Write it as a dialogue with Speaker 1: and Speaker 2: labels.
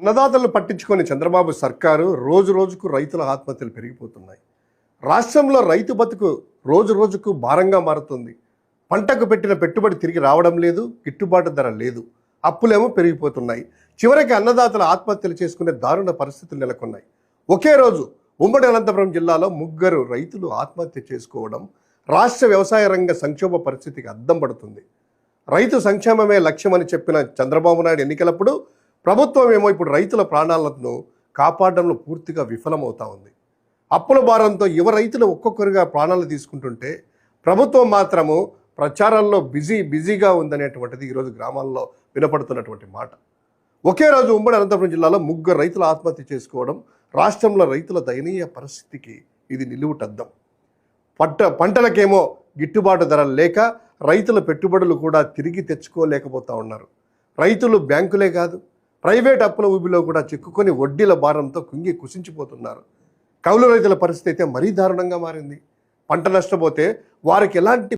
Speaker 1: అన్నదాతలను పట్టించుకొని చంద్రబాబు సర్కారు రోజు రోజుకు రైతుల ఆత్మహత్యలు పెరిగిపోతున్నాయి. రాష్ట్రంలో రైతు బతుకు రోజు రోజుకు భారంగా మారుతుంది. పంటకు పెట్టిన పెట్టుబడి తిరిగి రావడం లేదు, గిట్టుబాటు ధర లేదు, అప్పులేమో పెరిగిపోతున్నాయి. చివరికి అన్నదాతలు ఆత్మహత్యలు చేసుకునే దారుణ పరిస్థితులు నెలకొన్నాయి. ఒకే రోజు ఉమ్మడి అనంతపురం జిల్లాలో 3 రైతులు ఆత్మహత్య చేసుకోవడం రాష్ట్ర వ్యవసాయ రంగ సంక్షోభ పరిస్థితికి అద్దం పడుతుంది. రైతు సంక్షేమమే లక్ష్యమని చెప్పిన చంద్రబాబు నాయుడు ఎన్నికలప్పుడు ప్రభుత్వం ఏమో ఇప్పుడు రైతుల ప్రాణాలను కాపాడడంలో పూర్తిగా విఫలమవుతా ఉంది. అప్పుల భారంతో యువ రైతులు ఒక్కొక్కరుగా ప్రాణాలు తీసుకుంటుంటే ప్రభుత్వం మాత్రము ప్రచారాల్లో బిజీగా ఉందనేటువంటిది ఈరోజు గ్రామాల్లో వినపడుతున్నటువంటి మాట. ఒకే రోజు ఉమ్మడి అనంతపురం జిల్లాలో 3 రైతులు ఆత్మహత్య చేసుకోవడం రాష్ట్రంలో రైతుల దయనీయ పరిస్థితికి ఇది నిలువుటద్దం. పంటలకేమో గిట్టుబాటు ధర లేక రైతుల పెట్టుబడులు కూడా తిరిగి తెచ్చుకోలేకపోతా ఉన్నారు. రైతులు బ్యాంకులే కాదు, ప్రైవేట్ అప్పుల ఊబిలో కూడా చిక్కుకొని వడ్డీల భారంతో కుంగి కుసించిపోతున్నారు. కౌలు రైతుల పరిస్థితి అయితే మరీ దారుణంగా మారింది. పంట నష్టపోతే వారికి ఎలాంటి